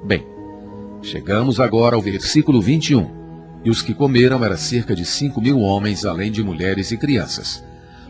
Bem, chegamos agora ao versículo 21. E os que comeram eram cerca de 5.000 homens, além de mulheres e crianças.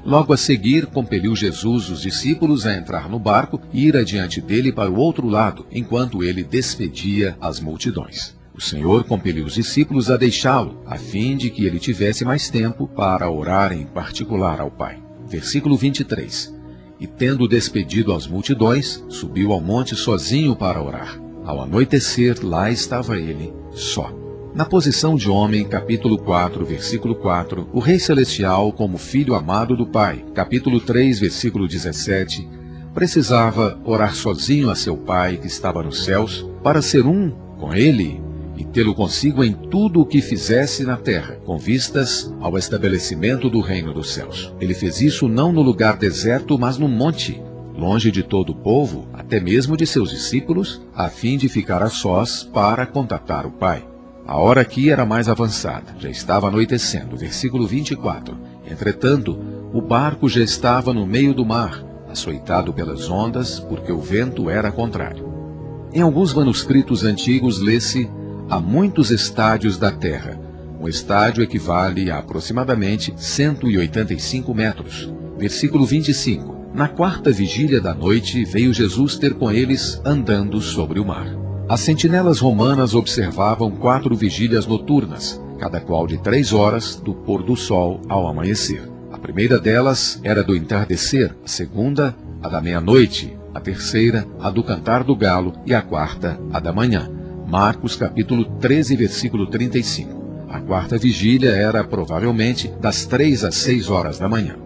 Logo a seguir, compeliu Jesus os discípulos a entrar no barco e ir adiante dele para o outro lado, enquanto ele despedia as multidões. O Senhor compeliu os discípulos a deixá-lo, a fim de que ele tivesse mais tempo para orar em particular ao Pai. Versículo 23. E tendo despedido as multidões, subiu ao monte sozinho para orar. Ao anoitecer, lá estava ele, só. Na posição de homem, capítulo 4, versículo 4, o Rei Celestial como filho amado do Pai, capítulo 3, versículo 17, precisava orar sozinho a seu Pai que estava nos céus, para ser um com ele e tê-lo consigo em tudo o que fizesse na terra, com vistas ao estabelecimento do reino dos céus. Ele fez isso não no lugar deserto, mas no monte, longe de todo o povo, até mesmo de seus discípulos, a fim de ficar a sós para contatar o Pai. A hora aqui era mais avançada, já estava anoitecendo. Versículo 24. Entretanto, o barco já estava no meio do mar, açoitado pelas ondas, porque o vento era contrário. Em alguns manuscritos antigos lê-se há muitos estádios da terra. Um estádio equivale a aproximadamente 185 metros. Versículo 25. Na quarta vigília da noite veio Jesus ter com eles andando sobre o mar. As sentinelas romanas observavam 4 vigílias noturnas, cada qual de 3 horas, do pôr do sol ao amanhecer. A primeira delas era do entardecer, a segunda, a da meia-noite, a terceira, a do cantar do galo, e a quarta, a da manhã. Marcos capítulo 13, versículo 35. A quarta vigília era, provavelmente, das 3 às 6 horas da manhã.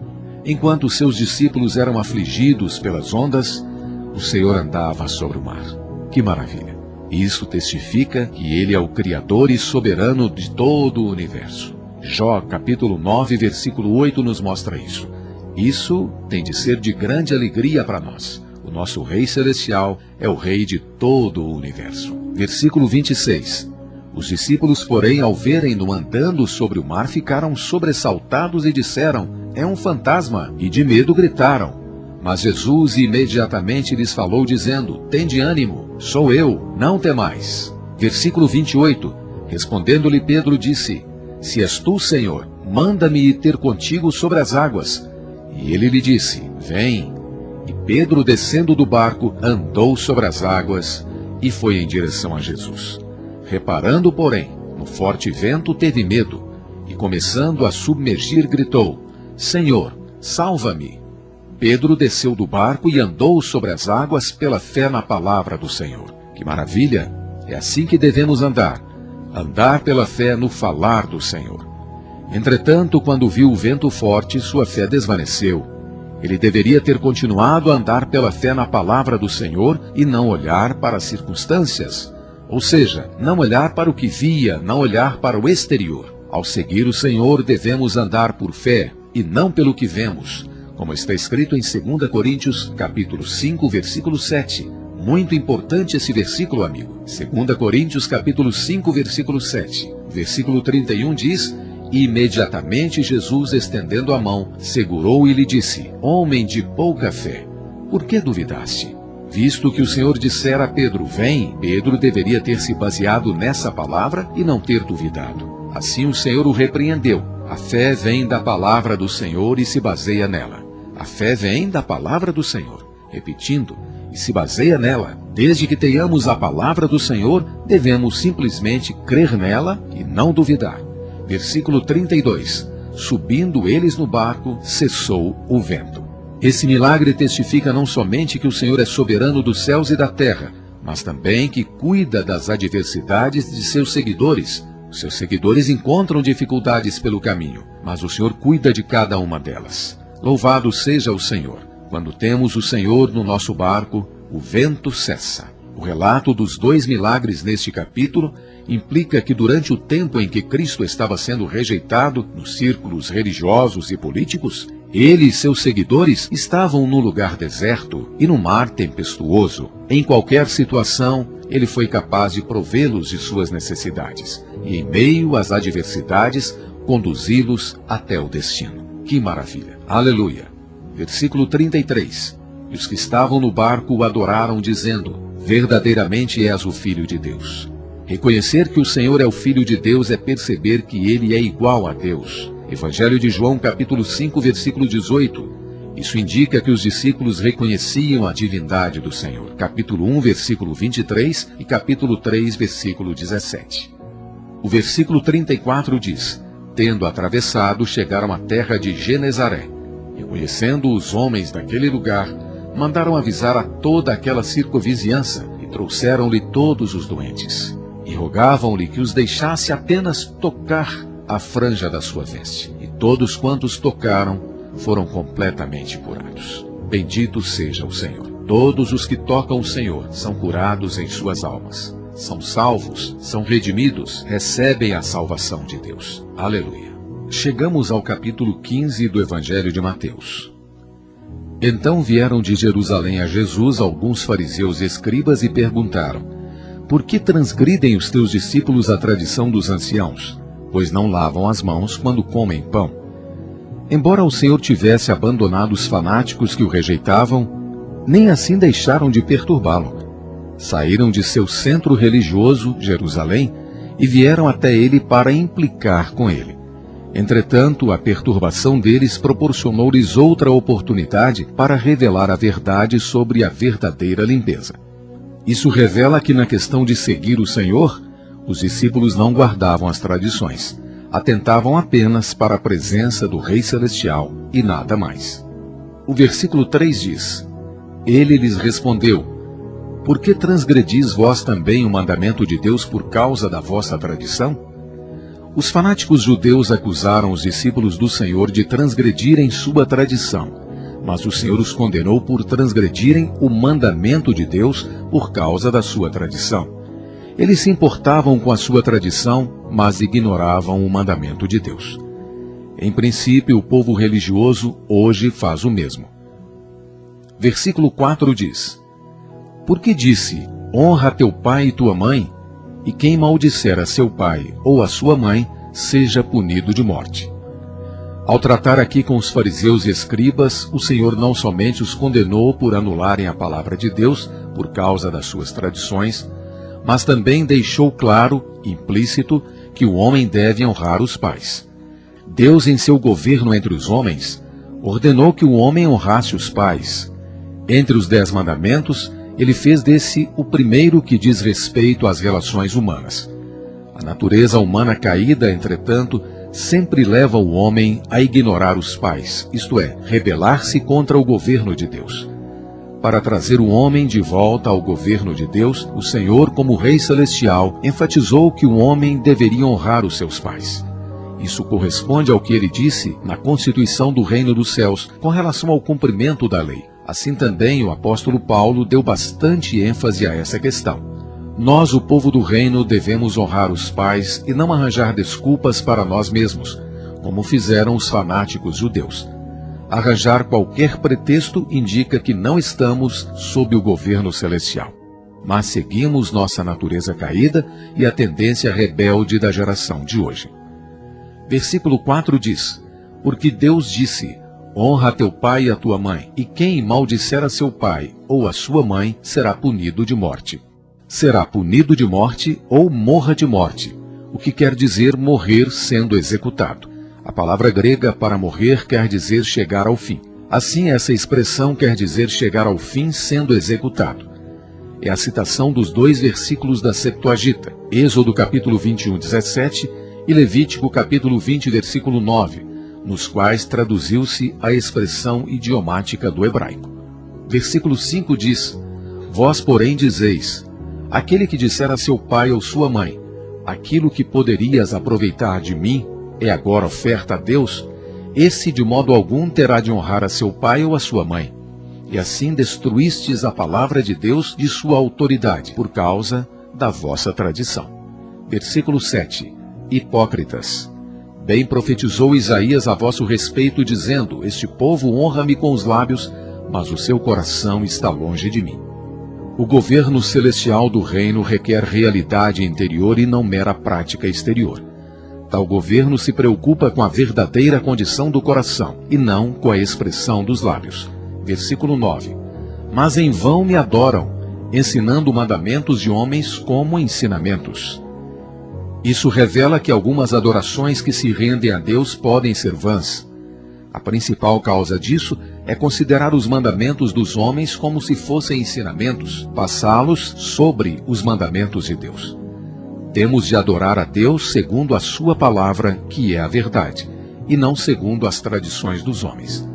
Enquanto seus discípulos eram afligidos pelas ondas, o Senhor andava sobre o mar. Que maravilha! Isso testifica que Ele é o Criador e soberano de todo o universo. Jó, capítulo 9, versículo 8, nos mostra isso. Isso tem de ser de grande alegria para nós. O nosso Rei Celestial é o Rei de todo o universo. Versículo 26. Os discípulos, porém, ao verem-no andando sobre o mar, ficaram sobressaltados e disseram, é um fantasma, e de medo gritaram. Mas Jesus imediatamente lhes falou, dizendo, tende ânimo, sou eu, não temais. Versículo 28. Respondendo-lhe Pedro, disse, se és tu, Senhor, manda-me ir ter contigo sobre as águas. E ele lhe disse, vem. E Pedro, descendo do barco, andou sobre as águas e foi em direção a Jesus. Reparando, porém, no forte vento, teve medo, e começando a submergir, gritou, Senhor, salva-me. Pedro desceu do barco e andou sobre as águas pela fé na palavra do Senhor. Que maravilha! É assim que devemos andar. Andar pela fé no falar do Senhor. Entretanto, quando viu o vento forte, sua fé desvaneceu. Ele deveria ter continuado a andar pela fé na palavra do Senhor e não olhar para as circunstâncias. Ou seja, não olhar para o que via, não olhar para o exterior. Ao seguir o Senhor, devemos andar por fé e não pelo que vemos. Como está escrito em 2 Coríntios, capítulo 5, versículo 7. Muito importante esse versículo, amigo. 2 Coríntios, capítulo 5, versículo 7. Versículo 31 diz, e imediatamente Jesus, estendendo a mão, segurou e lhe disse, homem de pouca fé, por que duvidaste? Visto que o Senhor dissera a Pedro, vem, Pedro deveria ter se baseado nessa palavra e não ter duvidado. Assim o Senhor o repreendeu. A fé vem da palavra do Senhor e se baseia nela. A fé vem da palavra do Senhor, repetindo, e se baseia nela. Desde que tenhamos a palavra do Senhor, devemos simplesmente crer nela e não duvidar. Versículo 32. Subindo eles no barco, cessou o vento. Esse milagre testifica não somente que o Senhor é soberano dos céus e da terra, mas também que cuida das adversidades de seus seguidores. Os seus seguidores encontram dificuldades pelo caminho, mas o Senhor cuida de cada uma delas. Louvado seja o Senhor. Quando temos o Senhor no nosso barco, o vento cessa. O relato dos 2 milagres neste capítulo implica que durante o tempo em que Cristo estava sendo rejeitado nos círculos religiosos e políticos, ele e seus seguidores estavam no lugar deserto e no mar tempestuoso. Em qualquer situação, ele foi capaz de provê-los de suas necessidades e, em meio às adversidades, conduzi-los até o destino. Que maravilha! Aleluia! Versículo 33. E os que estavam no barco o adoraram, dizendo, verdadeiramente és o Filho de Deus. Reconhecer que o Senhor é o Filho de Deus é perceber que Ele é igual a Deus. Evangelho de João, capítulo 5, versículo 18. Isso indica que os discípulos reconheciam a divindade do Senhor. Capítulo 1, versículo 23 e capítulo 3, versículo 17. O versículo 34 diz: tendo atravessado, chegaram à terra de Genezaré. E conhecendo os homens daquele lugar, mandaram avisar a toda aquela circunvizinhança e trouxeram-lhe todos os doentes. E rogavam-lhe que os deixasse apenas tocar a franja da sua veste. E todos quantos tocaram foram completamente curados. Bendito seja o Senhor. Todos os que tocam o Senhor são curados em suas almas. São salvos, são redimidos, recebem a salvação de Deus. Aleluia. Chegamos ao capítulo 15 do Evangelho de Mateus. Então vieram de Jerusalém a Jesus alguns fariseus e escribas e perguntaram: por que transgridem os teus discípulos a tradição dos anciãos, pois não lavam as mãos quando comem pão? Embora o Senhor tivesse abandonado os fanáticos que o rejeitavam, nem assim deixaram de perturbá-lo. Saíram de seu centro religioso, Jerusalém, e vieram até ele para implicar com ele. Entretanto, a perturbação deles proporcionou-lhes outra oportunidade para revelar a verdade sobre a verdadeira limpeza. Isso revela que na questão de seguir o Senhor, os discípulos não guardavam as tradições, atentavam apenas para a presença do Rei Celestial e nada mais. O versículo 3 diz: ele lhes respondeu: por que transgredis vós também o mandamento de Deus por causa da vossa tradição? Os fanáticos judeus acusaram os discípulos do Senhor de transgredirem sua tradição, mas o Senhor os condenou por transgredirem o mandamento de Deus por causa da sua tradição. Eles se importavam com a sua tradição, mas ignoravam o mandamento de Deus. Em princípio, o povo religioso hoje faz o mesmo. Versículo 4 diz: porque disse, honra teu pai e tua mãe, e quem maldisser a seu pai ou a sua mãe, seja punido de morte. Ao tratar aqui com os fariseus e escribas, o Senhor não somente os condenou por anularem a palavra de Deus por causa das suas tradições, mas também deixou claro, implícito, que o homem deve honrar os pais. Deus, em seu governo entre os homens, ordenou que o homem honrasse os pais. Entre os 10 mandamentos, ele fez desse o primeiro que diz respeito às relações humanas. A natureza humana caída, entretanto, sempre leva o homem a ignorar os pais, isto é, rebelar-se contra o governo de Deus. Para trazer o homem de volta ao governo de Deus, o Senhor, como Rei Celestial, enfatizou que o homem deveria honrar os seus pais. Isso corresponde ao que ele disse na Constituição do Reino dos Céus, com relação ao cumprimento da lei. Assim também o apóstolo Paulo deu bastante ênfase a essa questão. Nós, o povo do reino, devemos honrar os pais e não arranjar desculpas para nós mesmos, como fizeram os fanáticos judeus. Arranjar qualquer pretexto indica que não estamos sob o governo celestial, mas seguimos nossa natureza caída e a tendência rebelde da geração de hoje. Versículo 4 diz: porque Deus disse, honra teu pai e a tua mãe, e quem maldisser a seu pai ou a sua mãe será punido de morte. Será punido de morte ou morra de morte, o que quer dizer morrer sendo executado. A palavra grega para morrer quer dizer chegar ao fim. Assim, essa expressão quer dizer chegar ao fim sendo executado. É a citação dos 2 versículos da Septuaginta, Êxodo capítulo 21, 17 e Levítico capítulo 20, versículo 9, nos quais traduziu-se a expressão idiomática do hebraico. Versículo 5 diz: vós, porém, dizeis, aquele que disser a seu pai ou sua mãe, aquilo que poderias aproveitar de mim é agora oferta a Deus, esse de modo algum terá de honrar a seu pai ou a sua mãe. E assim destruístes a palavra de Deus de sua autoridade, por causa da vossa tradição. Versículo 7. Hipócritas, bem profetizou Isaías a vosso respeito, dizendo, este povo honra-me com os lábios, mas o seu coração está longe de mim. O governo celestial do reino requer realidade interior e não mera prática exterior. Tal governo se preocupa com a verdadeira condição do coração e não com a expressão dos lábios. Versículo 9. Mas em vão me adoram, ensinando mandamentos de homens como ensinamentos. Isso revela que algumas adorações que se rendem a Deus podem ser vãs. A principal causa disso é considerar os mandamentos dos homens como se fossem ensinamentos, passá-los sobre os mandamentos de Deus. Temos de adorar a Deus segundo a sua palavra, que é a verdade, e não segundo as tradições dos homens.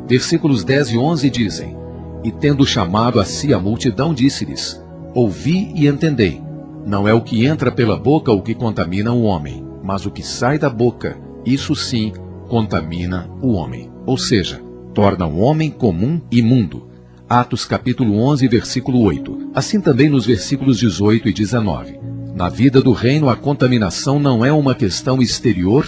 Versículos 10 e 11 dizem: E tendo chamado a si a multidão, disse-lhes: Ouvi e entendei. Não é o que entra pela boca o que contamina o homem, mas o que sai da boca, isso sim, contamina o homem. Ou seja, torna o homem comum imundo. Atos capítulo 11, versículo 8. Assim também nos versículos 18 e 19. Na vida do reino, a contaminação não é uma questão exterior.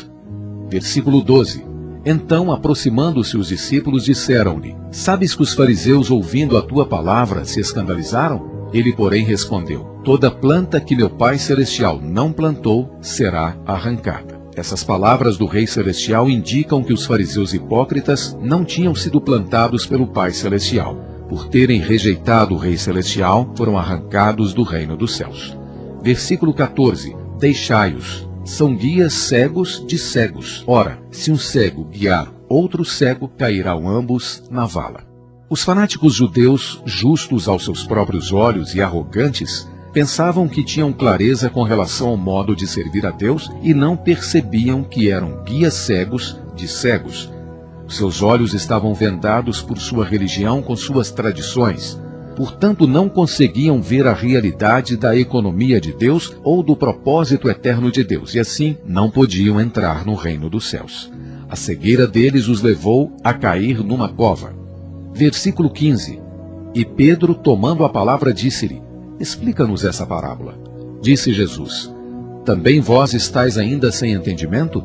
Versículo 12. Então, aproximando-se os discípulos, disseram-lhe: Sabes que os fariseus, ouvindo a tua palavra, se escandalizaram? Ele, porém, respondeu: Toda planta que meu Pai Celestial não plantou será arrancada. Essas palavras do Rei Celestial indicam que os fariseus hipócritas não tinham sido plantados pelo Pai Celestial. Por terem rejeitado o Rei Celestial, foram arrancados do reino dos céus. Versículo 14. Deixai-os. São guias cegos de cegos. Ora, se um cego guiar outro cego, cairão ambos na vala. Os fanáticos judeus, justos aos seus próprios olhos e arrogantes, pensavam que tinham clareza com relação ao modo de servir a Deus e não percebiam que eram guias cegos de cegos. Seus olhos estavam vendados por sua religião com suas tradições. Portanto, não conseguiam ver a realidade da economia de Deus ou do propósito eterno de Deus, e assim não podiam entrar no reino dos céus. A cegueira deles os levou a cair numa cova. Versículo 15. E Pedro, tomando a palavra, disse-lhe: Explica-nos essa parábola. Disse Jesus: Também vós estáis ainda sem entendimento?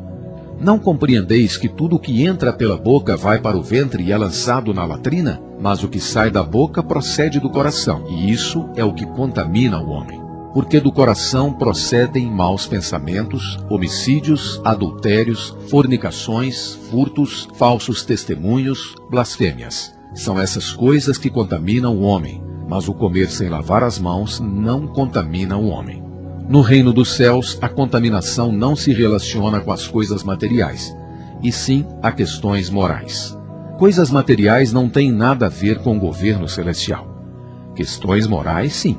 Não compreendeis que tudo o que entra pela boca vai para o ventre e é lançado na latrina? Mas o que sai da boca procede do coração, e isso é o que contamina o homem. Porque do coração procedem maus pensamentos, homicídios, adultérios, fornicações, furtos, falsos testemunhos, blasfêmias. São essas coisas que contaminam o homem, mas o comer sem lavar as mãos não contamina o homem. No reino dos céus, a contaminação não se relaciona com as coisas materiais, e sim a questões morais. Coisas materiais não têm nada a ver com o governo celestial. Questões morais, sim.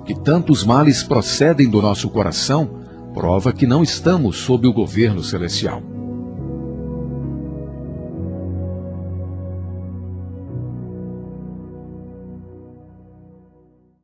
Que tantos males procedem do nosso coração, prova que não estamos sob o governo celestial.